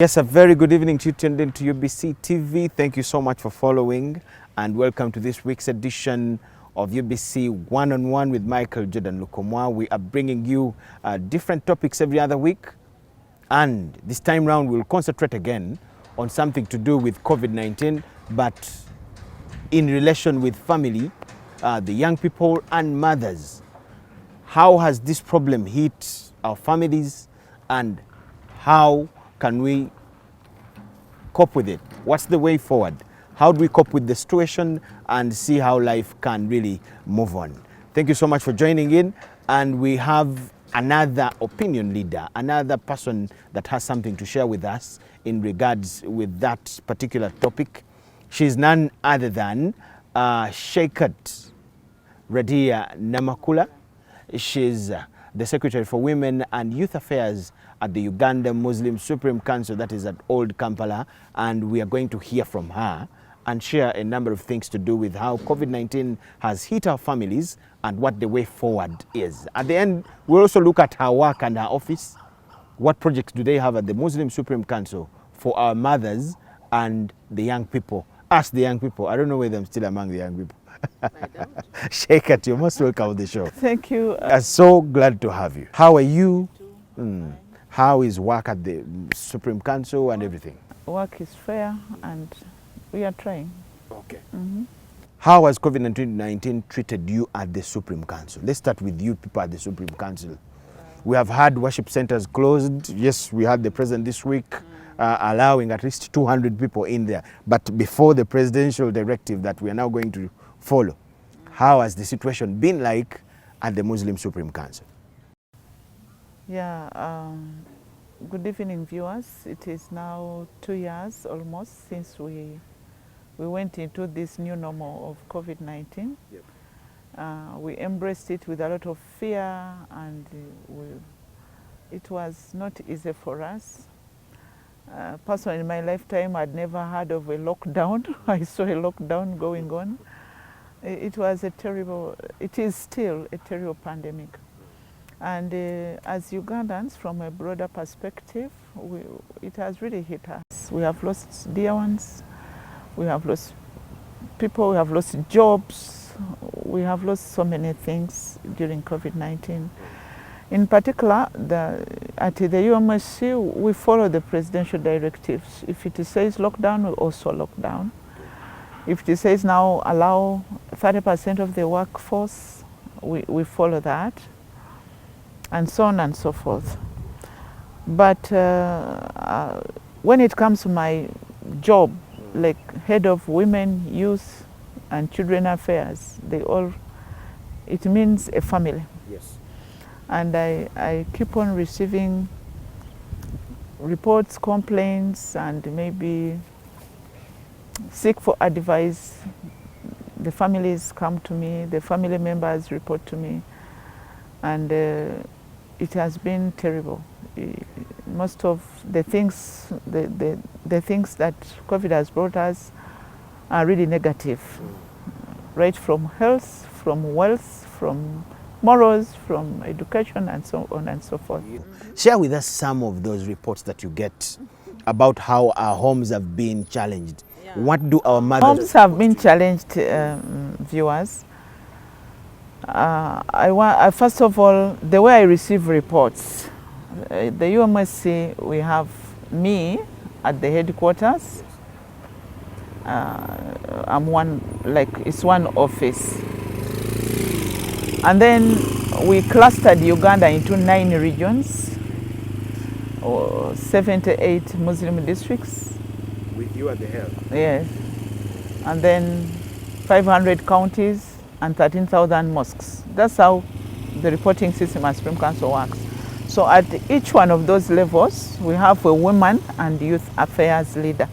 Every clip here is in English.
Yes, a very good evening to you tuned into UBC TV. Thank you so much for following and welcome to this week's edition of UBC One-on-One with Michael Jordan Lukomwa. We are bringing you different topics every other week, and this time round we'll concentrate again on something to do with COVID-19, but in relation with family, the young people and mothers. How has this problem hit our families, and how can we cope with it? What's the way forward? How do we cope with the situation and see how life can really move on? Thank you so much for joining in. And we have another opinion leader, another person that has something to share with us in regards with that particular topic. She's none other than Sheikat Radia Namakula. She's the Secretary for Women and Youth Affairs at the Uganda Muslim Supreme Council, that is at Old Kampala, and we are going to hear from her and share a number of things to do with how COVID-19 has hit our families and what the way forward is. At the end, we'll also look at her work and her office. What projects do they have at the Muslim Supreme Council for our mothers and the young people? Us, the young people. I don't know whether I'm still among the young people. I don't. Sheikat, you're most welcome on the show. Thank you. I'm so glad to have you. How are you? How is work at the Supreme Council and everything? Work is fair and we are trying. Okay. How has COVID-19 treated you at the Supreme Council? Let's start with you people at the Supreme Council. We have had worship centers closed. Yes, we had the president this week allowing at least 200 people in there. But before the presidential directive that we are now going to follow, how has the situation been like at the Muslim Supreme Council? Yeah, good evening viewers. It is now 2 years almost since we went into this new normal of COVID-19. Yep. We embraced it with a lot of fear, and it was not easy for us. Personally, in my lifetime, I'd never heard of a lockdown. I saw a lockdown going on. It was a terrible, it is still a terrible pandemic. And as Ugandans, from a broader perspective, it has really hit us. We have lost dear ones, we have lost people, we have lost jobs, we have lost so many things during COVID-19. In particular, at the UMSC, we follow the presidential directives. If it says lockdown, we also lock down. If it says now allow 30% of the workforce, we follow that, and so on and so forth. But when it comes to my job, like head of women, youth, and children affairs, it means a family. Yes. And I keep on receiving reports, complaints, and maybe seek for advice. The families come to me, the family members report to me, and it has been terrible. Most of the things, the things that COVID has brought us are really negative, right from health, from wealth, from morals, from education, and so on and so forth. Share with us some of those reports that you get about how our homes have been challenged. Yeah. What do our mothers... Homes have been challenged, viewers. First of all, the way I receive reports, the UMSC, we have me at the headquarters. I'm one, like it's one office. And then we clustered Uganda into 9 regions, or 78 Muslim districts. With you at the helm? Yes. And then 500 counties and 13,000 mosques. That's how the reporting system at Supreme Council works. So at each one of those levels, we have a women and youth affairs leader.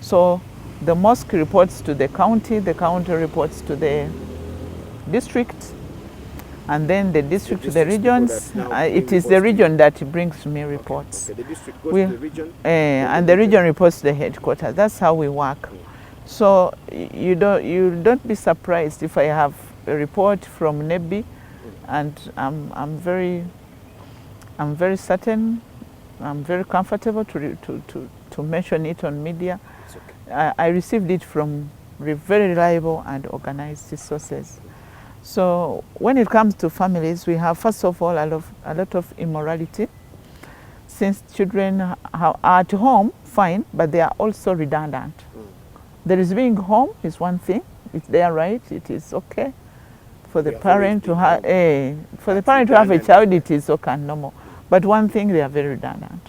So the mosque reports to the county reports to the district, and then the district to the regions. It is the region that brings me reports. Okay, the district goes to the region? And the region reports to the headquarters. That's how we work. So you don't be surprised if I have a report from NEBI, and I'm very certain I'm very comfortable to mention it on media. It's okay. I received it from very reliable and organized sources. So when it comes to families, we have first of all a lot of immorality. Since children are at home, fine, but they are also redundant. There is being home is one thing. It's their right. It is okay for the parent to have a child. It is okay and normal. But one thing, they are very redundant.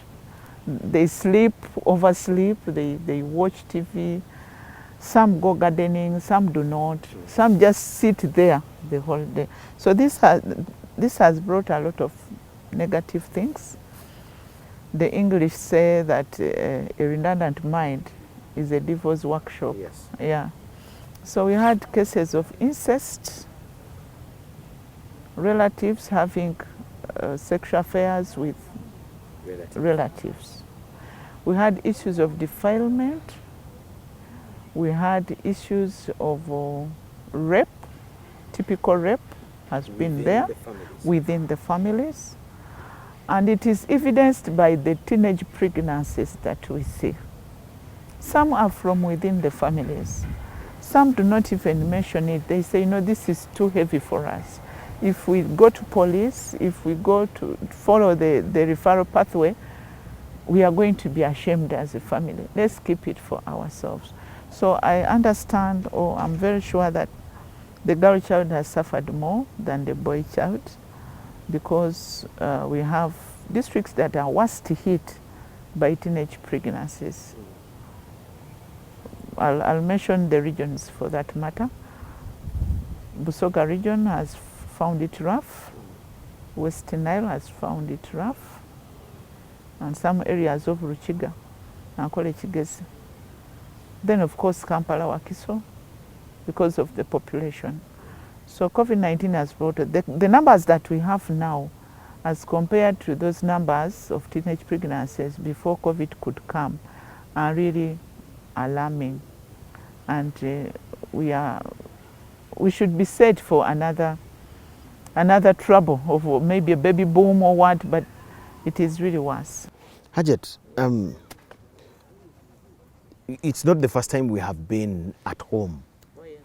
They sleep, oversleep. They watch TV. Some go gardening. Some do not. Some just sit there the whole day. So this has brought a lot of negative things. The English say that a redundant mind is a devil's workshop. Yes. Yeah. So we had cases of incest, relatives having sexual affairs with relatives. We had issues of defilement. We had issues of rape. Typical rape has been there within the families. And it is evidenced by the teenage pregnancies that we see. Some are from within the families. Some do not even mention it. They say, this is too heavy for us. If we go to police, if we go to follow the referral pathway, we are going to be ashamed as a family. Let's keep it for ourselves. So I understand, or I'm very sure that the girl child has suffered more than the boy child, because we have districts that are worst hit by teenage pregnancies. I'll mention the regions for that matter. Busoga region has found it rough. West Nile has found it rough. And some areas of Ruchiga, Nankole Chigezi. Then of course Kampala Wakiso, because of the population. So COVID-19 has brought the numbers that we have now as compared to those numbers of teenage pregnancies before COVID could come are really alarming. And we should be set for another trouble of maybe a baby boom or what, but it is really worse. Harriet, it's not the first time we have been at home. Oh, yes.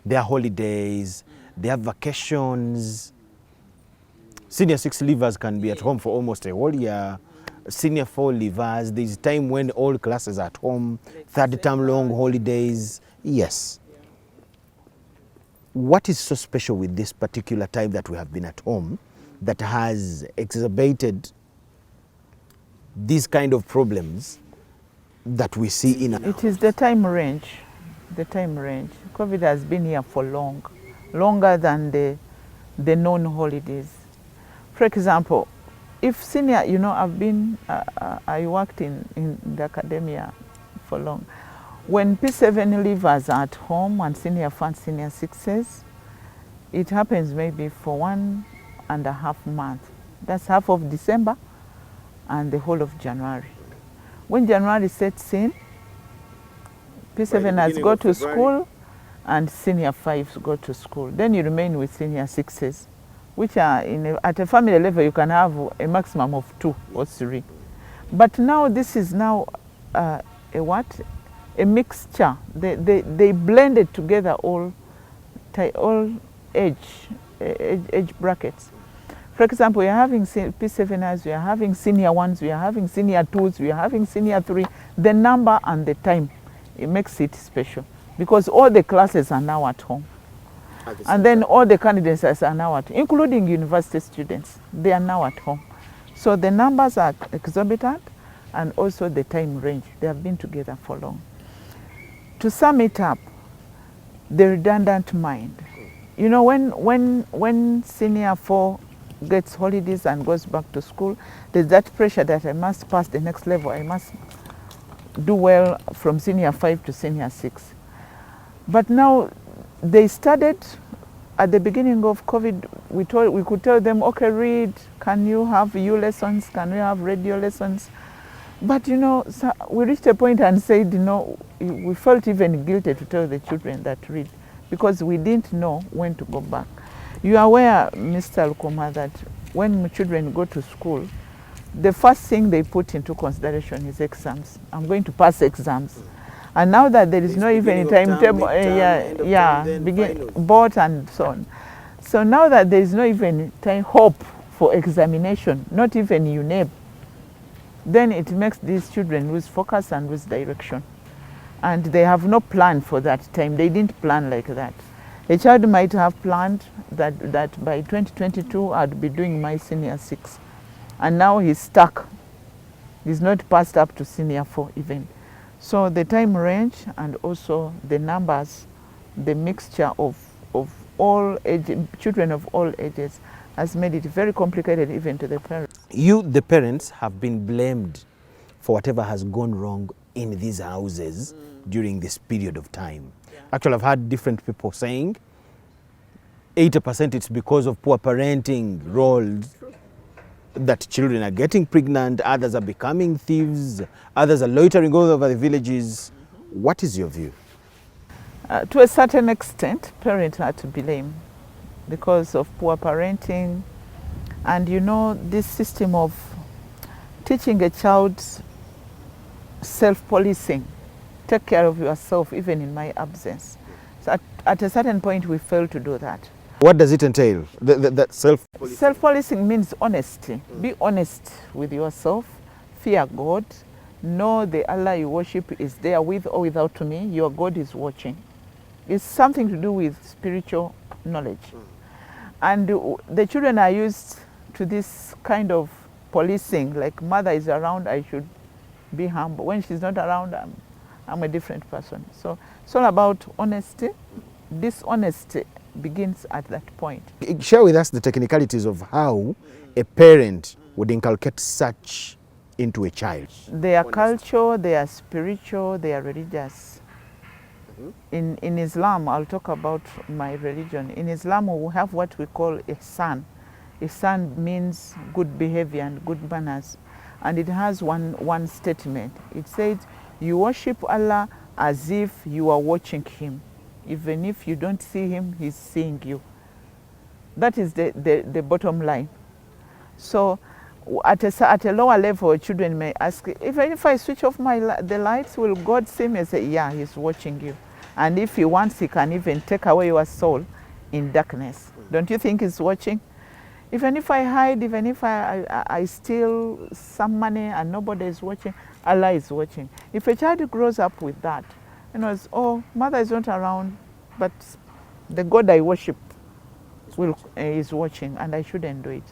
There are holidays, there are vacations. Senior 6 leavers can be at home for almost a whole year. Senior 4 leavers, there's time when all classes are at home, third term long holidays. Yes. What is so special with this particular time that we have been at home that has exacerbated these kind of problems that we see in our It is the time range. The time range. COVID has been here for longer than the known holidays. For example, if senior, I worked in the academia for long. When P7 leavers are at home and senior 5, senior 6s, it happens maybe for 1.5 months. That's half of December and the whole of January. When January sets in, P7 has go to school and senior 5s go to school. Then you remain with senior 6s, which are at a family level you can have a maximum of 2 or 3. But now this is now a mixture. They blended together all age brackets. For example, we are having P7ers, we are having senior 1s, we are having senior 2s, we are having senior 3. The number and the time, it makes it special because all the classes are now at home. And then all the candidates are now at home, including university students. They are now at home. So the numbers are exorbitant and also the time range. They have been together for long. To sum it up, the redundant mind. When senior 4 gets holidays and goes back to school, there's that pressure that I must pass the next level. I must do well from senior 5 to senior 6. But now they started at the beginning of COVID. We could tell them, okay, read. Can you have U lessons? Can we have radio lessons? But so we reached a point and said, we felt even guilty to tell the children that read, because we didn't know when to go back. You are aware, Mr. Lukoma, that when children go to school, the first thing they put into consideration is exams. I'm going to pass exams. And now that there is no even timetable, board and so on. So now that there is no even hope for examination, not even UNEB, then it makes these children lose focus and lose direction. And they have no plan for that time. They didn't plan like that. A child might have planned that by 2022 I'd be doing my senior 6. And now he's stuck. He's not passed up to senior 4 even. So the time range and also the numbers, the mixture of all children of all ages has made it very complicated even to the parents. You, the parents, have been blamed for whatever has gone wrong in these houses during this period of time. Yeah. Actually, I've had different people saying 80% it's because of poor parenting roles that children are getting pregnant, others are becoming thieves, others are loitering all over the villages. What is your view? To a certain extent, parents are to blame because of poor parenting. And you know, this system of teaching a child self-policing, take care of yourself even in my absence. So at a certain point we fail to do that. What does it entail, that self-policing? Self-policing means honesty. Be honest with yourself, fear God, know the Allah you worship is there with or without me, your God is watching. It's something to do with spiritual knowledge. And the children are used to this kind of policing, like mother is around, I should be humble. When she's not around, I'm a different person. So it's all about honesty. Dishonesty begins at that point. Share with us the technicalities of how a parent would inculcate such into a child. They are cultural, they are spiritual, they are religious. In Islam, I'll talk about my religion. In Islam, we have what we call ihsan. Ihsan means good behavior and good manners. And it has one statement. It says, you worship Allah as if you are watching Him. Even if you don't see Him, He's seeing you. That is the bottom line. So at a lower level, children may ask, even if I switch off the lights, will God see me? I say, yeah, He's watching you. And if He wants, He can even take away your soul in darkness. Don't you think He's watching? Even if I hide, even if I steal some money and nobody is watching, Allah is watching. If a child grows up with that, you know, it's, oh, mother is not around, but the God I worship is watching and I shouldn't do it.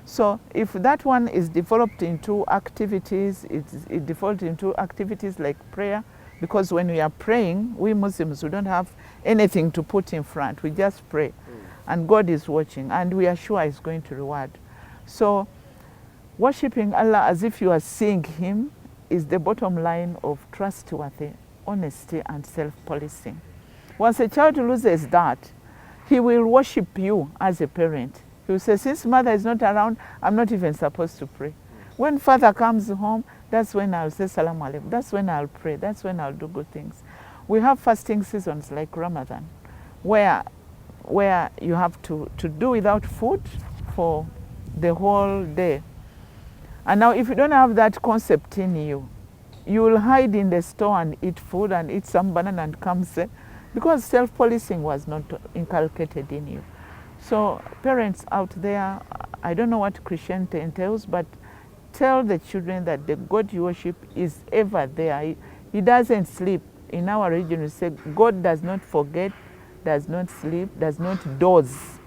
So if that one is developed into activities, it defaults into activities like prayer, because when we are praying, we Muslims, we don't have anything to put in front. We just pray. And God is watching, and we are sure He's going to reward. So worshiping Allah as if you are seeing Him is the bottom line of trustworthy honesty and self-policing. Once a child loses that, he will worship you as a parent. He will say, since mother is not around, I'm not even supposed to pray. When father comes home, that's when I'll say salam alaikum. That's when I'll pray. That's when I'll do good things. We have fasting seasons like Ramadan, where you have to do without food for the whole day. And now if you don't have that concept in you, you will hide in the store and eat food and eat some banana and come say, because self-policing was not inculcated in you. So parents out there, I don't know what Christianity entails, but tell the children that the God you worship is ever there. He doesn't sleep. In our religion we say God does not forget, does not sleep, does not doze.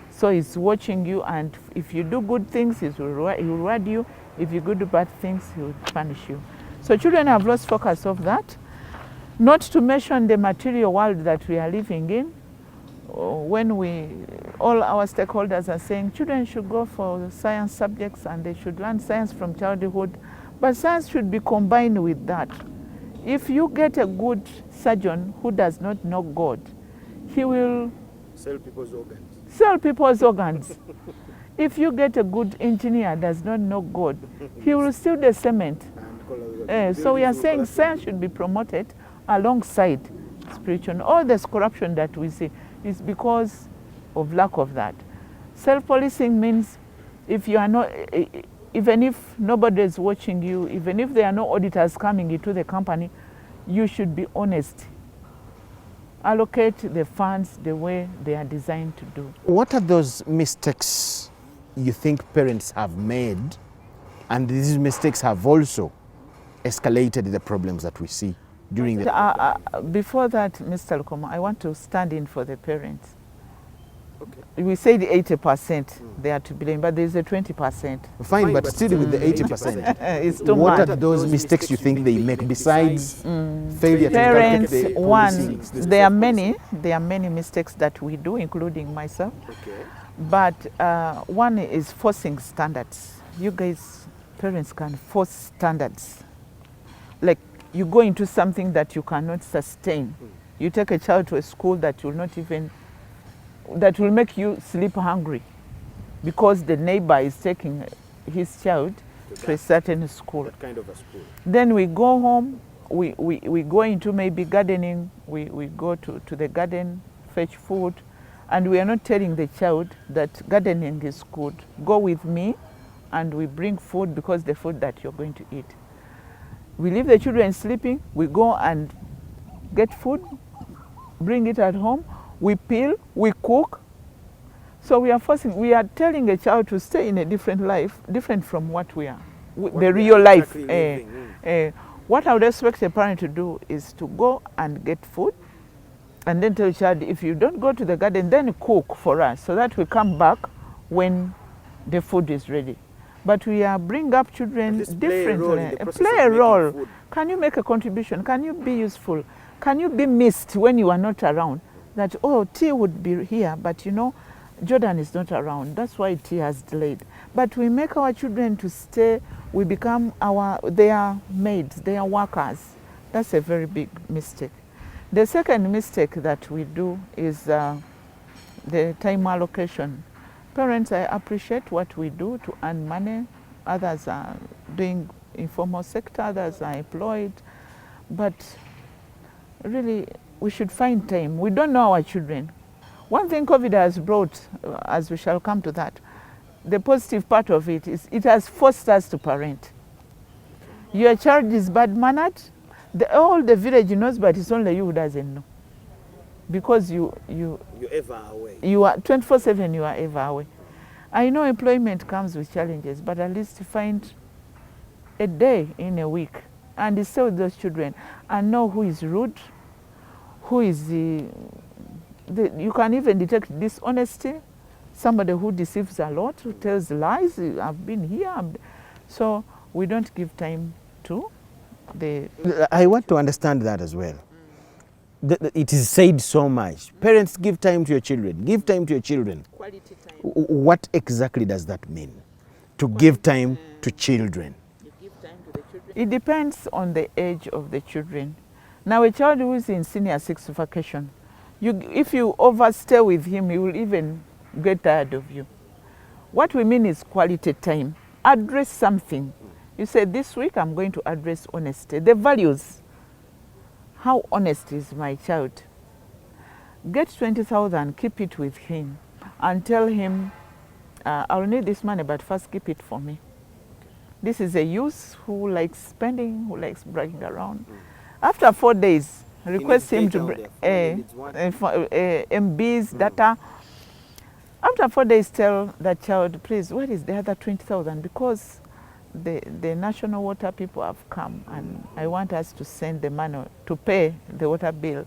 So He's watching you, and if you do good things, He will reward you. If you do bad things, He will punish you. So children have lost focus of that. Not to mention the material world that we are living in. When all our stakeholders are saying children should go for science subjects and they should learn science from childhood, but science should be combined with that. If you get a good surgeon who does not know God, he will sell people's organs. Sell people's organs. If you get a good engineer does not know God, he will steal the cement. So we are saying science should be promoted alongside spiritual. All this corruption that we see is because of lack of that. Self-policing means if you are not, even if nobody is watching you, even if there are no auditors coming into the company, you should be honest. Allocate the funds the way they are designed to do. What are those mistakes you think parents have made, and these mistakes have also escalated the problems that we see during the... Before that, Mr. Lukomo, I want to stand in for the parents. Okay. We said 80% they are to blame, but there's a 20%. Fine, but still with the 80%, it's too what much. are those mistakes you think they make besides failure to Parents, inculcate the one, policy? there are many mistakes that we do, including myself. Okay. But one is forcing standards. You guys, parents can force standards. Like you go into something that you cannot sustain. You take a child to a school that will make you sleep hungry because the neighbor is taking his child to a certain school. That kind of a school. Then we go home, we go into maybe gardening, we go to the garden, fetch food, and we are not telling the child that gardening is good. Go with me and we bring food because the food that you're going to eat. We leave the children sleeping, we go and get food, bring it at home, we peel, we cook. So we are telling a child to stay in a different life, different from what we are, the real life. What I would expect a parent to do is to go and get food and then tell the child, if you don't go to the garden, then cook for us so that we come back when the food is ready. But we are bring up children differently. Play a role. Can you make a contribution? Can you be useful? Can you be missed when you are not around? That, oh, T would be here, but you know, Jordan is not around. That's why T has delayed. But we make our children to stay. We become their maids, their workers. That's a very big mistake. The second mistake that we do is the time allocation. Parents, I appreciate what we do to earn money. Others are doing informal sector, others are employed. But really, we should find time. We don't know our children. One thing COVID has brought, as we shall come to that, the positive part of it is it has forced us to parent. Your child is bad-mannered. All the village knows, but it's only you who doesn't know. Because you're ever away. You are 24/7, you are ever away. I know employment comes with challenges, but at least find a day in a week and stay with those children and know who is rude, who is you can even detect dishonesty, somebody who deceives a lot, who tells lies, I've been here. So we don't give time to the... I want to understand that as well. It is said so much. Parents, give time to your children. Give time to your children. Quality time. What exactly does that mean? To give time to children. You give time to the children. It depends on the age of the children. Now, a child who is in senior 6 vacation, if you overstay with him, he will even get tired of you. What we mean is quality time. Address something. You say, this week I'm going to address honesty. The values. How honest is my child? Get 20,000, keep it with him, and tell him, I'll need this money, but first keep it for me. This is a youth who likes spending, who likes bragging around. After 4 days, request him to bring MBs, data. After 4 days, tell that child, please, where is the other 20,000? Because the national water people have come and I want us to send the money to pay the water bill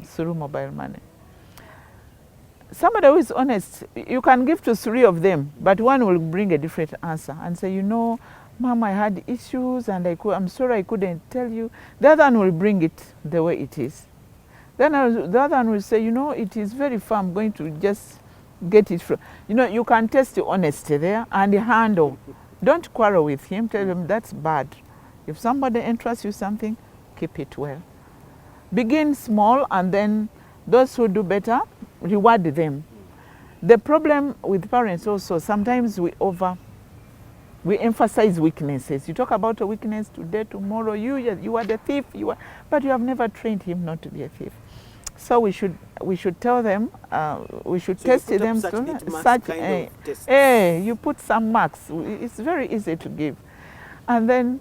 through mobile money. Somebody who is honest, you can give to 3 of them, but one will bring a different answer and say, you know, Mom, I had issues and I'm sorry I couldn't tell you. The other one will bring it the way it is. Then the other one will say, you know, it is very far, I'm going to just get it from... You know, you can test the honesty there and handle. Don't quarrel with him, tell him that's bad. If somebody entrusts you something, keep it well. Begin small and then those who do better, reward them. The problem with parents also, sometimes we emphasize weaknesses. You talk about a weakness today, tomorrow, you are the thief, but you have never trained him not to be a thief. So we should tell them, we should So you test put up them. such to- litmus such, kind of tests. you put some marks. It's very easy to give. And then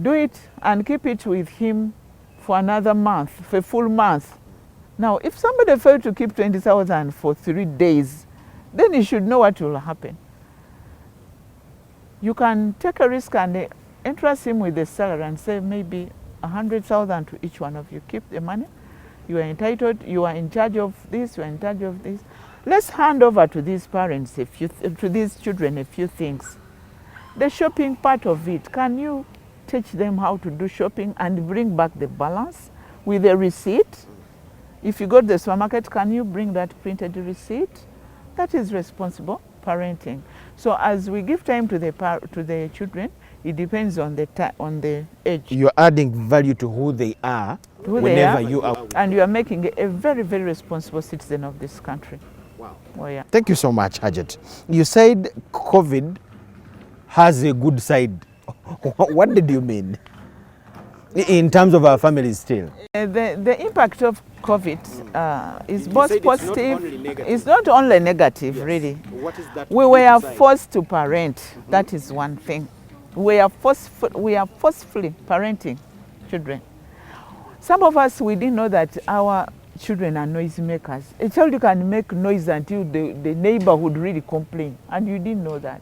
do it and keep it with him for another month, for a full month. Now, if somebody failed to keep 20,000 for 3 days, then you should know what will happen. You can take a risk and entrust him with the salary and say maybe 100,000 to each one of you. Keep the money. You are entitled. You are in charge of this. You are in charge of this. Let's hand over to these parents to these children a few things. The shopping part of it. Can you teach them how to do shopping and bring back the balance with a receipt? If you go to the supermarket, can you bring that printed receipt? That is responsible parenting. So as we give time to the children, it depends on the age. You're adding value to who they are whenever you are. And you are making a very, very responsible citizen of this country. Wow. Oh, yeah. Thank you so much, Harriet. You said COVID has a good side. What did you mean? In terms of our families still? The impact of COVID is both said positive. It's not only negative. It's not only negative, really. What is that? We were forced to parent. That is one thing. We are forcefully parenting children. Some of us, we didn't know that our children are noise makers. A child can make noise until the neighborhood really complain, and you didn't know that.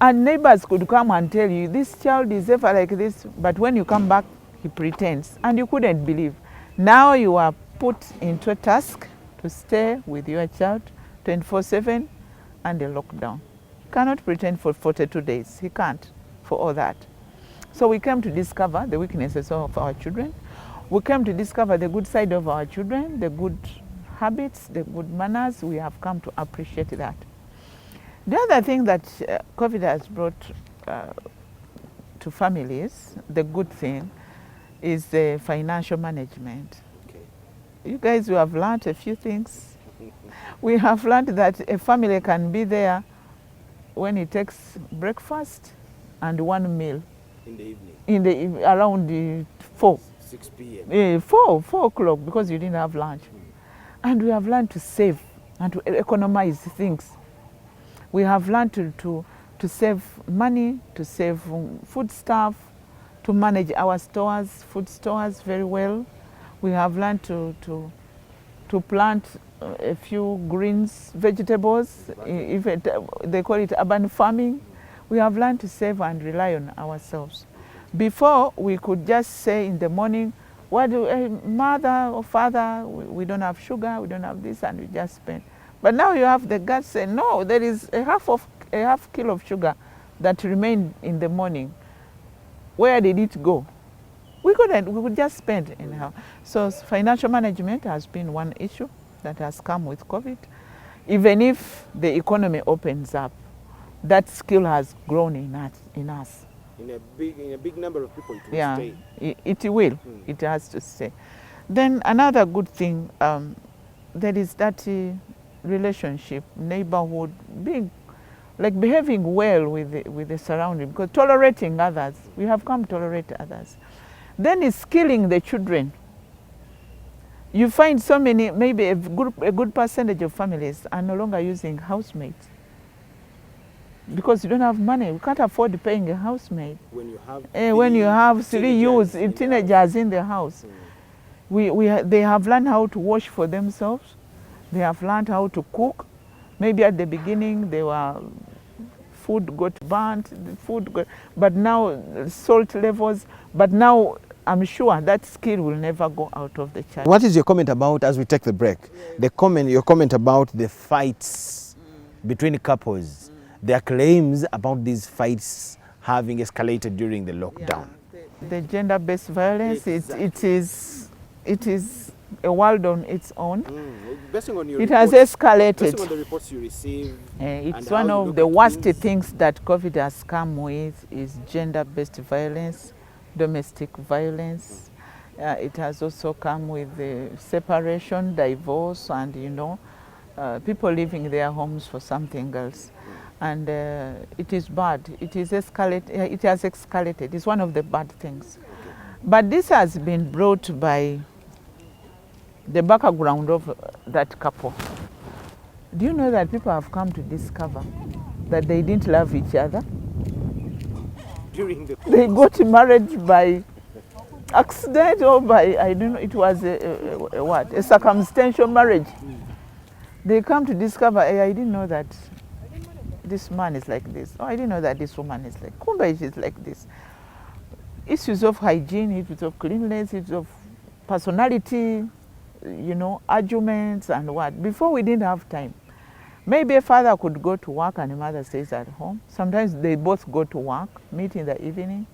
And neighbors could come and tell you, this child is ever like this, but when you come back, he pretends, and you couldn't believe. Now you are put into a task to stay with your child 24/7 and a lockdown. He cannot pretend for 42 days. He can't for all that. So we came to discover the weaknesses of our children. We came to discover the good side of our children, the good habits, the good manners. We have come to appreciate that. The other thing that COVID has brought to families, the good thing, is the financial management. Okay. You guys, we have learned a few things. We have learned that a family can be there when it takes breakfast and one meal In the evening. around the 4. 6 p.m. 4 o'clock, because you didn't have lunch. And we have learned to save and to economize things. We have learned to save money, to save food stuff, to manage our stores, food stores very well. We have learned to plant a few greens, vegetables, they call it urban farming. We have learned to save and rely on ourselves. Before, we could just say in the morning, mother or father, we don't have sugar, we don't have this, and we just spend. But now you have the guts say, no, there is a half kilo of sugar that remained in the morning. Where did it go? We could just spend anyhow. So financial management has been one issue that has come with COVID. Even if the economy opens up, that skill has grown in us. In a big number of people, it will stay. It will. It has to stay. Then another good thing, there is that relationship, neighborhood, behaving well with the surrounding, because tolerating others. We have come to tolerate others. Then it's skilling the children. You find so many, maybe a good percentage of families are no longer using housemates. Because you don't have money, we can't afford paying a housemaid. When you have teenagers in the house, they have learned how to wash for themselves. They have learned how to cook. Maybe at the beginning food got burnt, but now salt levels. But now I'm sure that skill will never go out of the child. What is your comment about, as we take the break, your comment about the fights between couples? There are claims about these fights having escalated during the lockdown. Yeah, the gender-based violence, it is a world on its own. It has escalated. Based on the reports you receive, it's one of the worst things that COVID has come with is gender-based violence, domestic violence. It has also come with separation, divorce, and people leaving their homes for something else. And it is bad. It has escalated. It's one of the bad things. But this has been brought by the background of that couple. Do you know that people have come to discover that they didn't love each other? During the They got married by accident or by, I don't know, it was a what? A circumstantial marriage. They come to discover, hey, I didn't know that this man is like this. Oh, I didn't know that this woman is like, Kumba is like this. Issues of hygiene, issues of cleanliness, issues of personality, you know, arguments and what. Before we didn't have time. Maybe a father could go to work and a mother stays at home. Sometimes they both go to work, meet in the evening,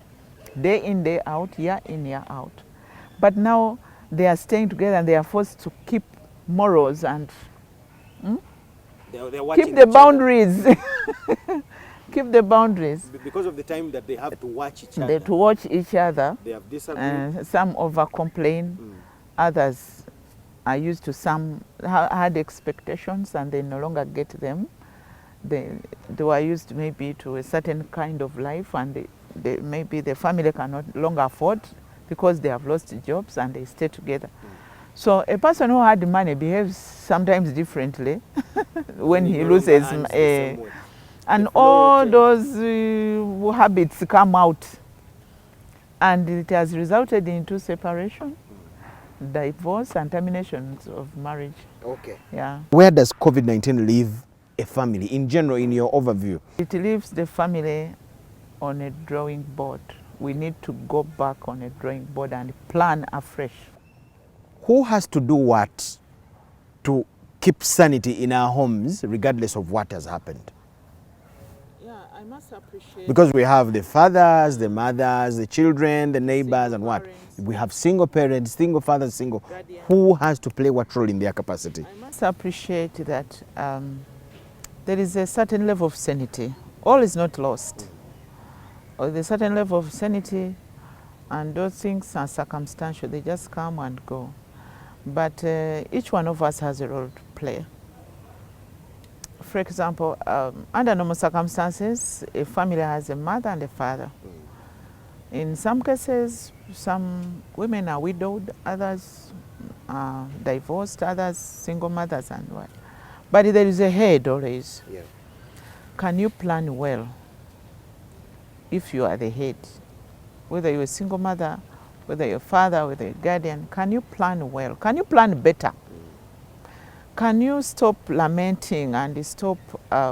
day in, day out, year in, year out. But now they are staying together and they are forced to keep morals and they're keep the boundaries. Keep the boundaries. Because of the time that they have to watch each other. To watch each other. They have disagreed. Some over complain, others are used to some had expectations and they no longer get them. They were used maybe to a certain kind of life and maybe the family cannot longer afford because they have lost jobs and they stay together. So a person who had money behaves sometimes differently when he loses. And all those habits come out. And it has resulted into separation, divorce, and terminations of marriage. Okay. Yeah. Where does COVID-19 leave a family in general, in your overview? It leaves the family on a drawing board. We need to go back on a drawing board and plan afresh. Who has to do what to keep sanity in our homes regardless of what has happened? Yeah, I must appreciate. Because we have the fathers, the mothers, the children, the neighbors, and what? Parents. We have single parents, single fathers, single. Guardian. Who has to play what role in their capacity? I must appreciate that there is a certain level of sanity. All is not lost. Or there's a certain level of sanity, and those things are circumstantial. They just come and go. But each one of us has a role to play. For example, under normal circumstances, a family has a mother and a father. In some cases, some women are widowed, others are divorced, others single mothers and what. But there is a head always. Yeah. Can you plan well if you are the head? Whether you're a single mother, whether you're a father, whether you're a guardian, can you plan well? Can you plan better? Can you stop lamenting and stop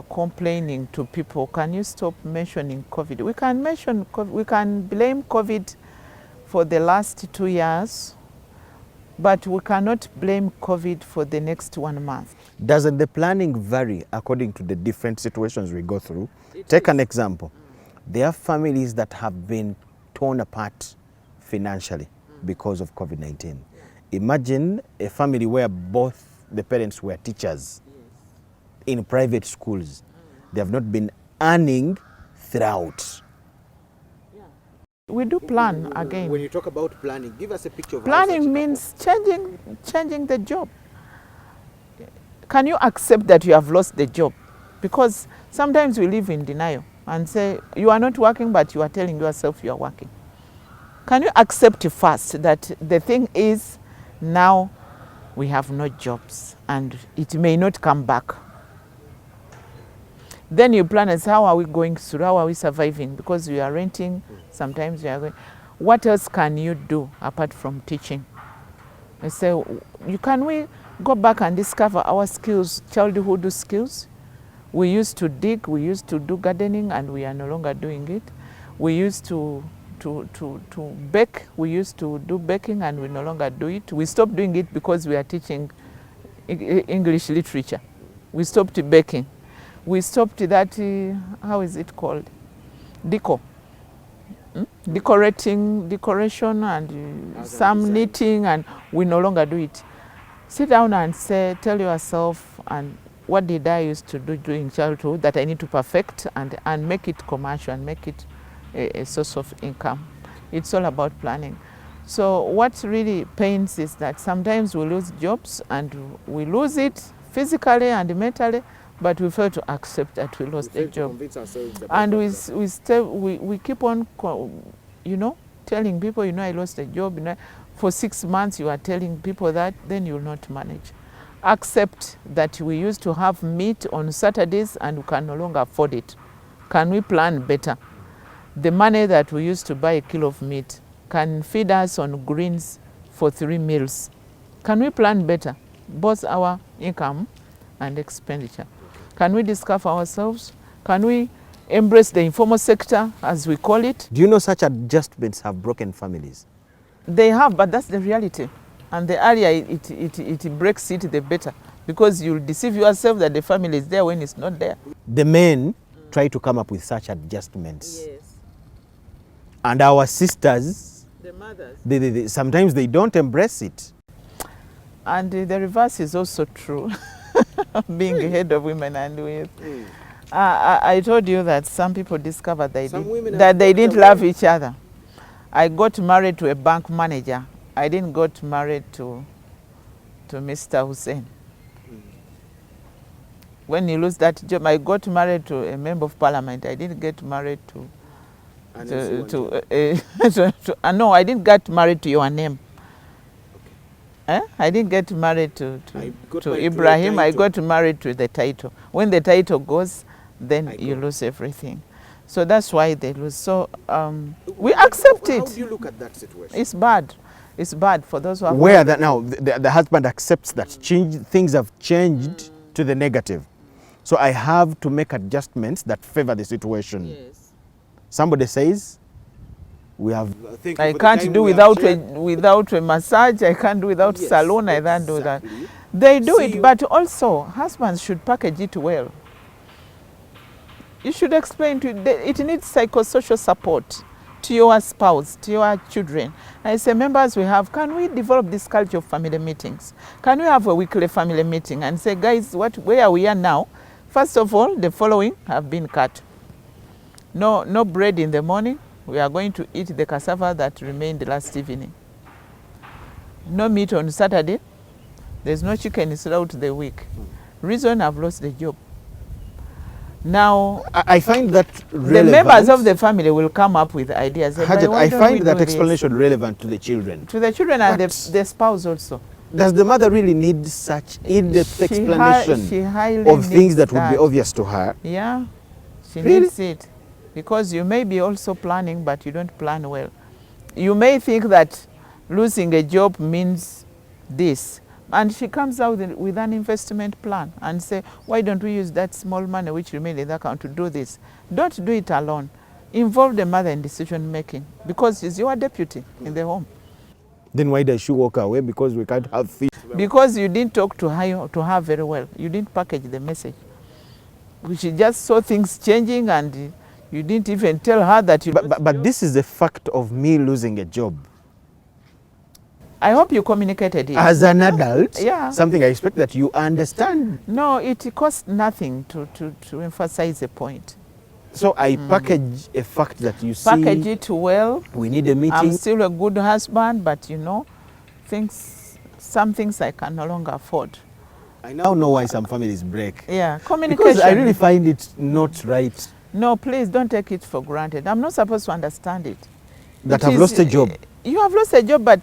complaining to people? Can you stop mentioning COVID? We can mention COVID, we can blame COVID for the last 2 years, but we cannot blame COVID for the next 1 month. Doesn't the planning vary according to the different situations we go through? Take an example. There are families that have been torn apart financially because of COVID-19. Imagine a family where both the parents were teachers in private schools. They have not been earning throughout. We do plan again. When you talk about planning, give us a picture of planning means changing the job. Can you accept that you have lost the job? Because sometimes we live in denial and say you are not working, but you are telling yourself you are working. Can you accept first that the thing is now we have no jobs and it may not come back? Then you plan as how are we going through, how are we surviving? Because we are renting, sometimes we are going. What else can you do apart from teaching? I say, can we go back and discover our skills, childhood skills? We used to dig, we used to do gardening, and we are no longer doing it. We used to bake, we used to do baking, and we no longer do it. We stopped doing it because we are teaching English literature. We stopped baking. We stopped that, how is it called? Decoration and some knitting, and we no longer do it. Sit down and say, tell yourself, and what did I used to do during childhood that I need to perfect and make it commercial and make it a source of income. It's all about planning. So what really pains is that sometimes we lose jobs and we lose it physically and mentally, but we fail to accept that we lost a job. And we keep on, telling people, you know, I lost a job, you know, for 6 months you are telling people that, then you will not manage. Accept that we used to have meat on Saturdays and we can no longer afford it. Can we plan better? The money that we used to buy a kilo of meat can feed us on greens for 3 meals. Can we plan better, both our income and expenditure? Can we discover ourselves? Can we embrace the informal sector, as we call it? Do you know such adjustments have broken families? They have, but that's the reality. And the earlier it breaks it, the better. Because you'll deceive yourself that the family is there when it's not there. The men try to come up with such adjustments. Yes. And our sisters, The mothers. they sometimes they don't embrace it. And the reverse is also true. Being head of women and with. I told you that some people discovered that they didn't love each other. I got married to a bank manager. I didn't got married to Mr. Hussein. When you lose that job, I got married to a member of parliament. I didn't get married no, I didn't get married to your name. I didn't get married to Ibrahim. I got married to the title. When the title goes, then you lose everything. So that's why they lose. So we accept it. How do you look at that situation? It's bad. It's bad for those who have... Where that now the husband accepts that things have changed to the negative. So I have to make adjustments that favor the situation. Yes. Somebody says, we have... I can't do without a massage. I can't do without salon. I can't do that. They do it, but also husbands should package it well. You should explain to it needs psychosocial support to your spouse, to your children. I say, members we have, can we develop this culture of family meetings? Can we have a weekly family meeting and say, guys, where we are now? First of all, the following have been cut. No bread in the morning. We are going to eat the cassava that remained last evening. No meat on Saturday. There's no chicken throughout the week. Reason, I've lost the job. Now, I find that relevant. The members of the family will come up with ideas. Hajat, I find that explanation relevant to the children. To the children and the spouse also. Does the mother really need such in-depth explanation of things that would be obvious to her? Yeah, she Really? needs it. Because you may be also planning, but you don't plan well. You may think that losing a job means this. And she comes out with an investment plan and say, why don't we use that small money which remained in the account to do this? Don't do it alone. Involve the mother in decision making because she's your deputy in the home. Then why does she walk away? Because we can't have fish. Because you didn't talk to her very well. You didn't package the message. She just saw things changing and you didn't even tell her that you... But this is the fact of me losing a job. I hope you communicated it. As an adult, Yeah. something I expect that you understand. No, it costs nothing to emphasize a point. So I package a fact that you see. Package it well. We need a meeting. I'm still a good husband, but you know, some things I can no longer afford. I now know why some families break. Yeah, communication. Because I really find it not right. No, please don't take it for granted. I'm not supposed to understand it. That I've lost a job. You have lost a job, but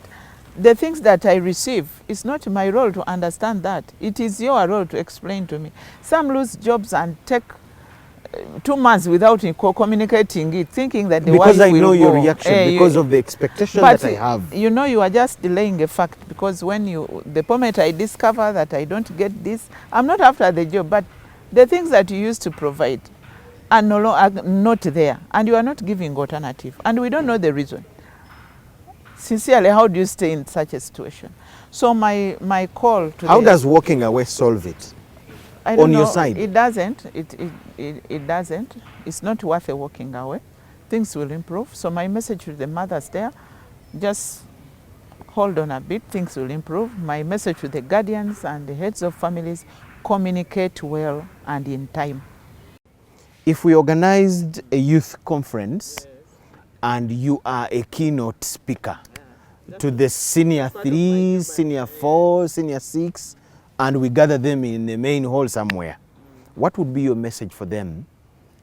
the things that I receive, it's not my role to understand that. It is your role to explain to me. Some lose jobs and take 2 months without communicating it, thinking that the because wife I will know go. your reaction, because of the expectation that I have. You know, you are just delaying a fact because when the moment I discover that I don't get this, I'm not after the job, but the things that you used to provide are not there, and you are not giving alternative, and we don't know the reason. Sincerely, how do you stay in such a situation? So my call to How does walking away solve it? I don't on know, your side? It doesn't. It doesn't. It's not worth a walking away. Things will improve. So my message to the mothers there, just hold on a bit. Things will improve. My message to the guardians and the heads of families, communicate well and in time. If we organized a youth conference and you are a keynote speaker to the senior 3, senior 4, senior 6, and we gather them in the main hall somewhere, what would be your message for them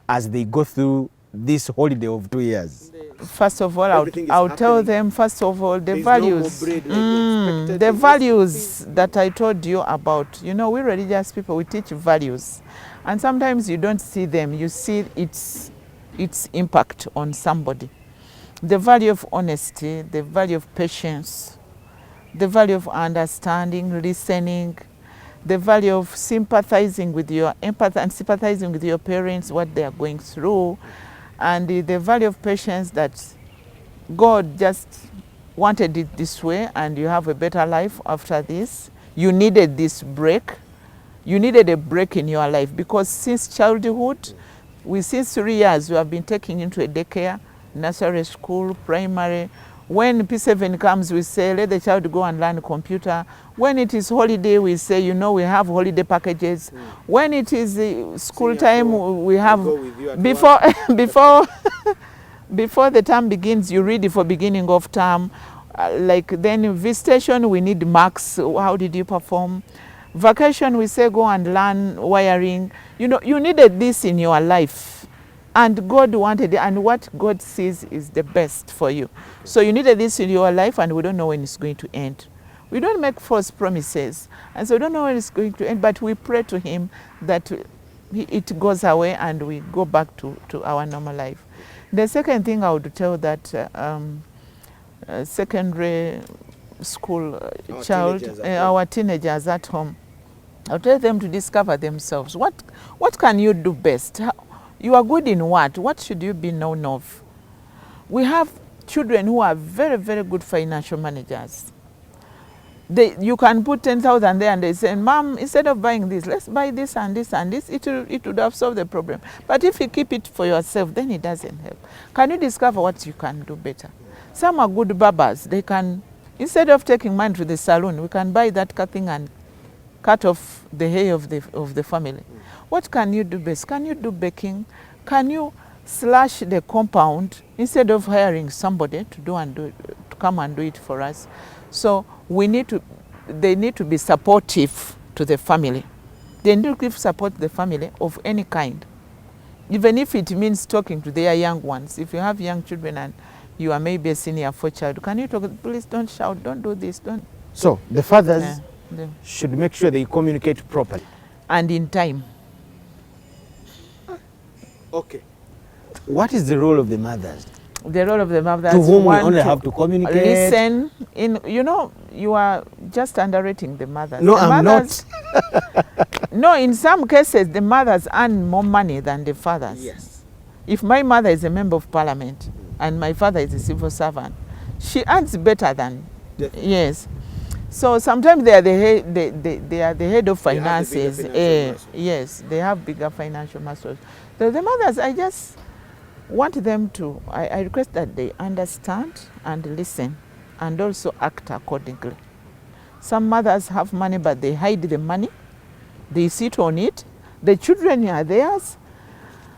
as they go through this holiday of 2 years? First of all, I'll tell them, first of all, the values. The values that I told you about. You know, we religious people, we teach values. And sometimes you don't see them. You see its impact on somebody. The value of honesty, the value of patience, the value of understanding, listening, the value of sympathizing with your empathy and sympathizing with your parents, what they are going through, and the value of patience, that God just wanted it this way and you have a better life after this. You needed this break. You needed a break in your life because since childhood, since 3 years, we have been taken into a daycare, nursery school, primary. When P7 comes, we say, let the child go and learn computer. When it is holiday, we say, you know, we have holiday packages. When it is school time, we have, before the term begins, you read it for beginning of term. Like then visitation, we need marks. How did you perform? Vacation, we say, go and learn wiring. You know, you needed this in your life. And God wanted it, and what God sees is the best for you. So you needed this in your life, and we don't know when it's going to end. We don't make false promises, and so we don't know when it's going to end, but we pray to Him that it goes away and we go back to our normal life. The second thing I would tell that secondary school our teenagers at home, I'll tell them to discover themselves. What can you do best? You are good in what? What should you be known of? We have children who are very, very good financial managers. You can put 10,000 there and they say, Mom, instead of buying this, let's buy this and this and this. It would have solved the problem. But if you keep it for yourself, then it doesn't help. Can you discover what you can do better? Some are good barbers. They can, instead of taking money to the salon, we can buy that cutting and cut off the hair of the family. What can you do best? Can you do baking? Can you slash the compound instead of hiring somebody to come and do it for us? So they need to be supportive to the family. They need to give support to the family of any kind. Even if it means talking to their young ones. If you have young children and you are maybe a senior for child, can you talk, please don't shout, don't do this, don't. So the fathers should make sure they communicate properly. And in time. Okay. What is the role of the mothers? The role of the mothers, to whom we only have to communicate. Listen. You know, you are just underrating the mothers. No, I'm not. No, in some cases, the mothers earn more money than the fathers. Yes. If my mother is a member of parliament and my father is a civil servant, she earns better than. Definitely. Yes. So sometimes they are the head of finances. Yes, they have bigger financial muscles. So the mothers, I just want them to, I request that they understand and listen and also act accordingly. Some mothers have money, but they hide the money. They sit on it. The children are theirs.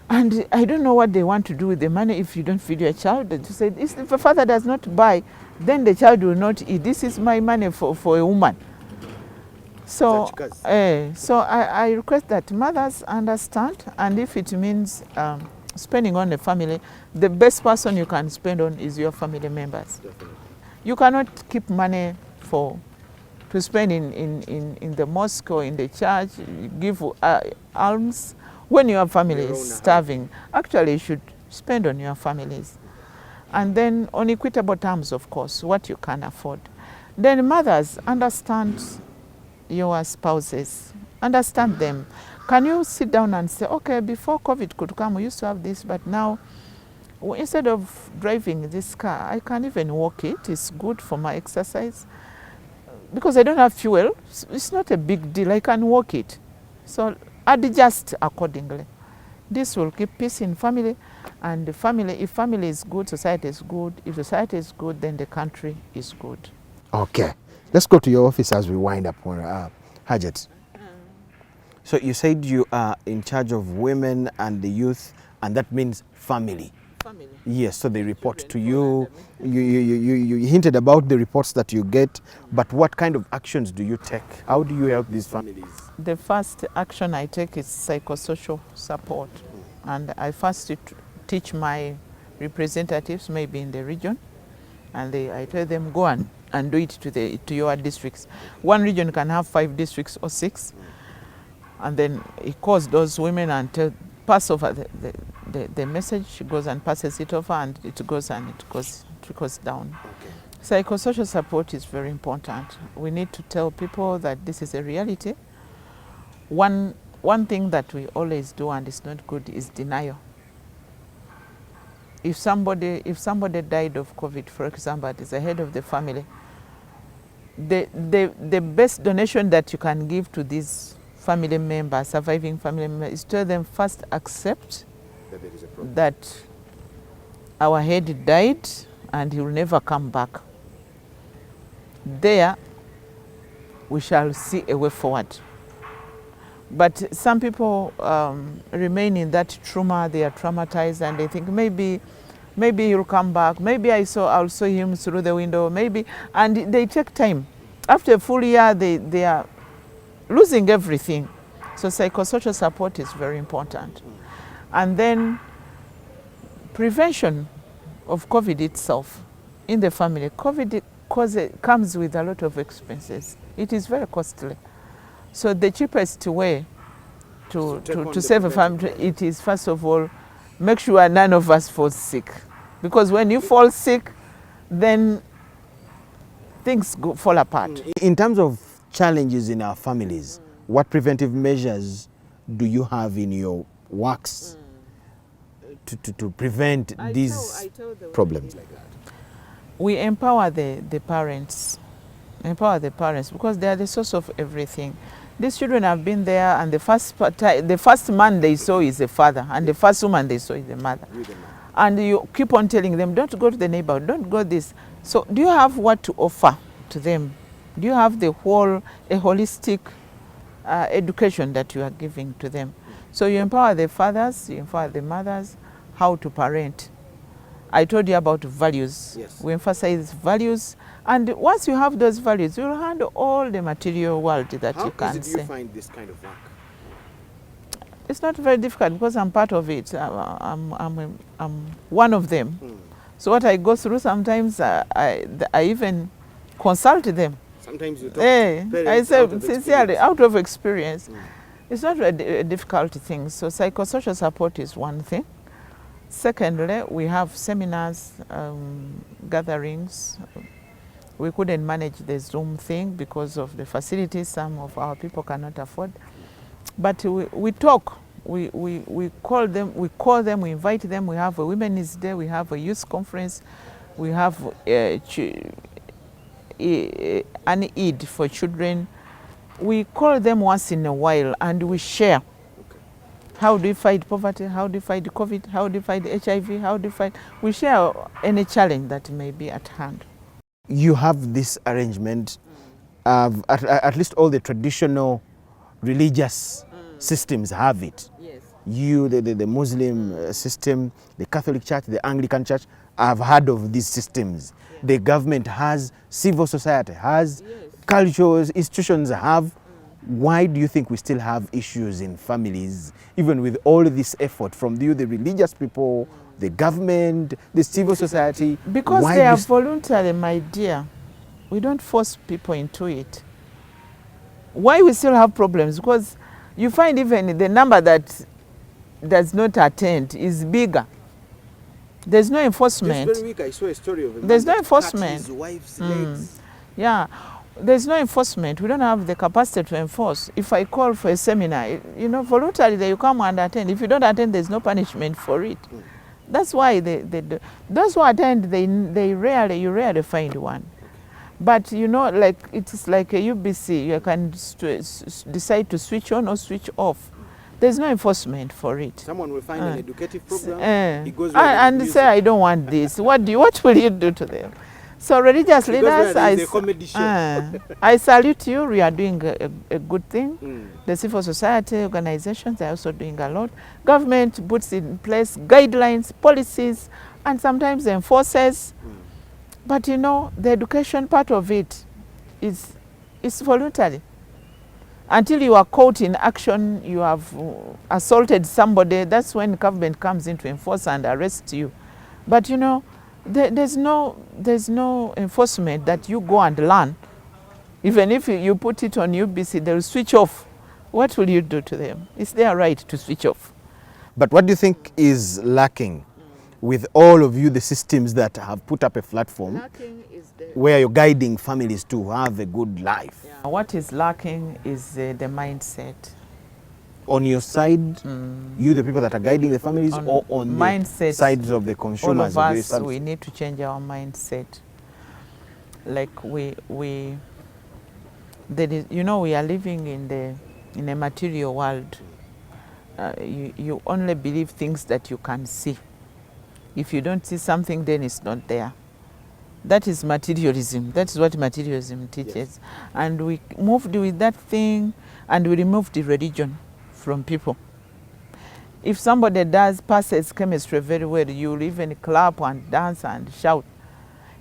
And I don't know what they want to do with the money if you don't feed your child. They say, if a father does not buy, then the child will not eat. This is my money for a woman. So, I request that mothers understand, and if it means spending on the family, the best person you can spend on is your family members. Definitely. You cannot keep money to spend in the mosque or in the church, give alms when your family is starving. Actually, you should spend on your families. And then on equitable terms, of course, what you can afford. Then mothers, understand your spouses. Understand them. Can you sit down and say, okay, before COVID could come, we used to have this, but now, instead of driving this car, I can even walk it. It's good for my exercise. Because I don't have fuel, it's not a big deal. I can walk it. So adjust accordingly. This will keep peace in family. And the family, if family is good, society is good. If society is good, then the country is good. Okay. Let's go to your office as we wind up, Hajat. So you said you are in charge of women and the youth, and that means family. Family. Yes, so they report to you. You hinted about the reports that you get, but what kind of actions do you take? How do you help these families? The first action I take is psychosocial support. And I first teach my representatives maybe in the region, and I tell them go and do it to your districts. One region can have 5 districts or 6, and then he calls those women and pass over the message. She goes and passes it over, and it goes trickles down. Okay. Psychosocial support is very important. We need to tell people that this is a reality. One thing that we always do, and it's not good, is denial. If somebody died of COVID, for example, it is the head of the family, the best donation that you can give to these family members, surviving family members, is tell them first accept That there is a problem. that our head died and he will never come back. There we shall see a way forward. But some people remain in that trauma. They are traumatized and they think maybe he'll come back. Maybe I'll saw him through the window. Maybe, and they take time. After a full year, they are losing everything. So psychosocial support is very important. And then prevention of COVID itself in the family. COVID comes with a lot of expenses. It is very costly. So the cheapest way to save a family, it is first of all, make sure none of us fall sick. Because when you fall sick, then things fall apart. In terms of challenges in our families, what preventive measures do you have in your works to prevent these problems like that? We empower the parents. Empower the parents because they are the source of everything. These children have been there, and the first man they saw is the father, and the first woman they saw is the mother. And you keep on telling them, don't go to the neighbor, don't go this. So do you have what to offer to them? Do you have a holistic education that you are giving to them? So you empower the fathers, you empower the mothers, how to parent. I told you about values. Yes. We emphasize values. And once you have those values, you'll handle all the material world that you can How easy do you find this kind of work? It's not very difficult because I'm part of it. I'm one of them. So what I go through sometimes, I even consult them. Sometimes you talk to parents I say out of sincerely, experience. out of experience. It's not a difficult thing. So psychosocial support is one thing. Secondly, we have seminars, gatherings. We couldn't manage the Zoom thing because of the facilities some of our people cannot afford. But we talk, we call them, we invite them. We have a Women's Day, we have a youth conference, we have an Eid for children. We call them once in a while and we share. How do you fight poverty? How do you fight COVID? How do you fight HIV? How do you fight? We share any challenge that may be at hand. You have this arrangement, at least all the traditional religious systems have it. Yes. You, the Muslim system, the Catholic Church, the Anglican Church, have heard of these systems. Yes. The government has, civil society has, yes. Cultural institutions have. Why do you think we still have issues in families, even with all this effort from the religious people, the government, the civil society? Because they are voluntary, my dear. We don't force people into it. Why we still have problems? Because you find even the number that does not attend is bigger. There's no enforcement. This very week I saw a story of a man There's no that enforcement. cut his wife's legs. Yeah. There's no enforcement. We don't have the capacity to enforce. If I call for a seminar, voluntarily you come and attend. If you don't attend, there's no punishment for it. That's why those who attend, you rarely find one. But like it's like a UBC, you can decide to switch on or switch off. There's no enforcement for it. Someone will find an educative program. He goes and say, I don't want this. What will you do to them? So religious leaders, I salute you. We are doing a good thing. The civil society organizations are also doing a lot. Government puts in place guidelines, policies, and sometimes enforces. But the education part of it is voluntary. Until you are caught in action, you have assaulted somebody, that's when government comes in to enforce and arrest you. But you know, there's no enforcement that you go and learn. Even if you put it on UBC, they'll switch off. What will you do to them? It's their right to switch off. But what do you think is lacking with all of you, the systems that have put up a platform where you're guiding families to have a good life? Yeah. What is lacking is the mindset. On your side, you, the people that are guiding the families, or on mindset, the sides of the consumers? All of us, we need to change our mindset. Like you know, we are living in a material world. You only believe things that you can see. If you don't see something, then it's not there. That is materialism. That is what materialism teaches. Yes. And we moved with that thing, and we removed the religion from people. If somebody passes chemistry very well, you'll even clap and dance and shout.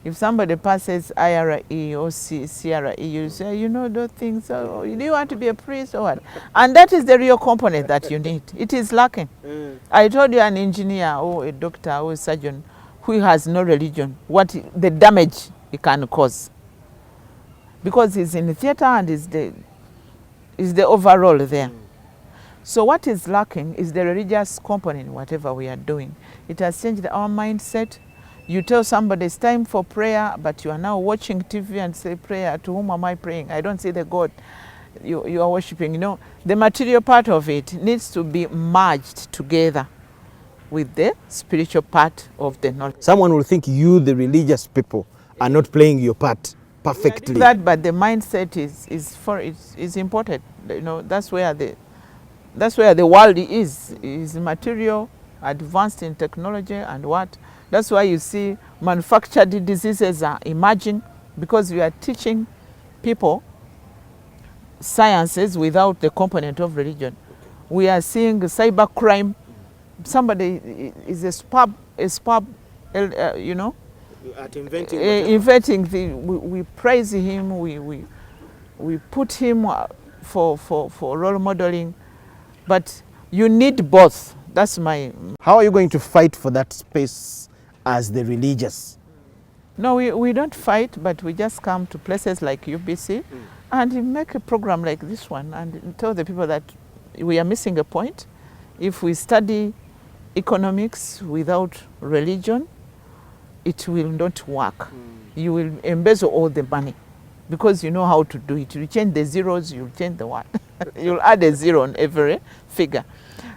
If somebody passes IRE or CRE, you say, you know those things, oh, do you want to be a priest or what? And that is the real component that you need. It is lacking. I told you, an engineer or a doctor or a surgeon who has no religion, what the damage he can cause. Because he's in the theater and is the overall there. So what is lacking is the religious component in whatever we are doing. It has changed our mindset. You tell somebody it's time for prayer, but you are now watching TV and say, prayer, to whom am I praying? I don't see the God you are worshiping. You know, the material part of it needs to be merged together with the spiritual part of the knowledge. Someone will think you, the religious people, are not playing your part perfectly. That, but the mindset is important. You know, that's where the world is material, advanced in technology and what. That's why you see manufactured diseases are emerging, because we are teaching people sciences without the component of religion. We are seeing cyber crime. Somebody is a spab, you know, at inventing we praise him, we put him for role modeling, but you need both. That's my... How are you going to fight for that space as the religious? No, we don't fight, but we just come to places like UBC and make a program like this one and tell the people that we are missing a point. If we study economics without religion, it will not work. You will embezzle all the money because you know how to do it. You change the zeros, you'll change the one. You'll add a zero on every figure.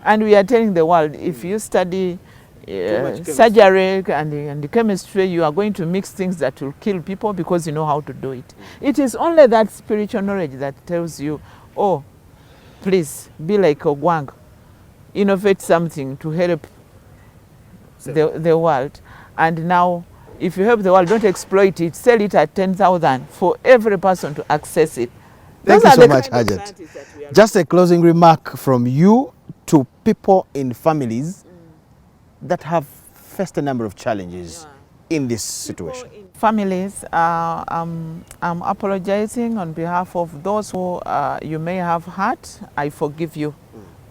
And we are telling the world, if you study surgery and chemistry, you are going to mix things that will kill people because you know how to do it. It is only that spiritual knowledge that tells you, oh, please be like Ogwang, innovate something to help the world. And now, if you help the world, don't exploit it, sell it at 10,000 for every person to access it. Thank you so much, Harriet. Just a closing remark from you to people in families that have faced a number of challenges in this situation. Families, I'm apologizing on behalf of those who you may have hurt. I forgive you.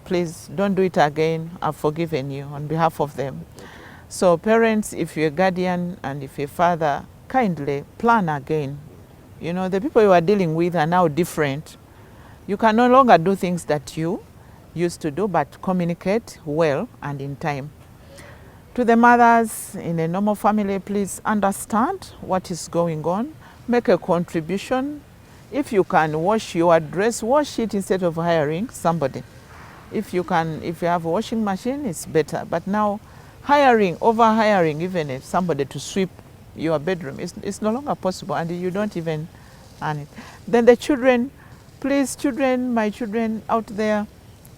Please don't do it again. I've forgiven you on behalf of them. So parents, if you're a guardian and if you're a father, kindly plan again. You know, the people you are dealing with are now different. You can no longer do things that you used to do, but communicate well and in time. To the mothers in a normal family, please understand what is going on. Make a contribution. If you can wash your dress, wash it instead of hiring somebody. If you have a washing machine, it's better. But now, over-hiring even if somebody to sweep your bedroom, it's no longer possible, and you don't even earn it. Then the children, please, my children out there,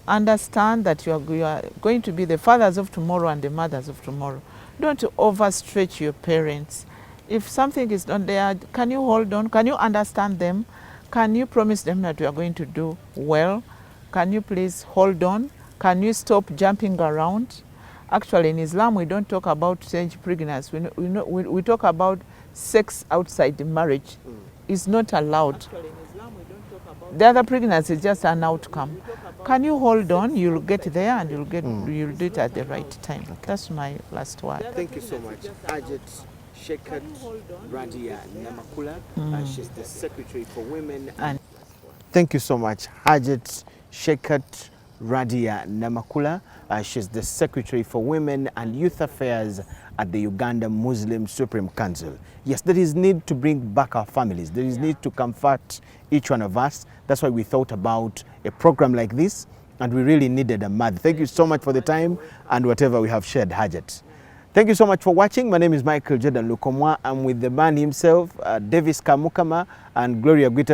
understand that you are going to be the fathers of tomorrow and the mothers of tomorrow. Don't overstretch your parents. If something is not there, can you hold on? Can you understand them? Can you promise them that you are going to do well? Can you please hold on? Can you stop jumping around? Actually, in Islam, we don't talk about teenage pregnancy. We talk about sex outside the marriage. It's not allowed. Actually, in Islam, we don't talk about The other pregnancy is just an outcome. Can you hold on? You'll get there and you'll do it at the right time. Okay. That's my last word. Thank you so much. Ajit Shekat Radia Namakula. She's the Secretary for Women. And thank you so much. Ajit Shekat Radia Namakula. She's the Secretary for Women and Youth Affairs at the Uganda Muslim Supreme Council. Yes, there is need to bring back our families. There is need to comfort each one of us. That's why we thought about a program like this, and we really needed a mother. Thank you so much for the time and whatever we have shared, Hajat. Thank you so much for watching. My name is Michael Jordan Lukomwa. I'm with the man himself, Davis Kamukama and Gloria Guita.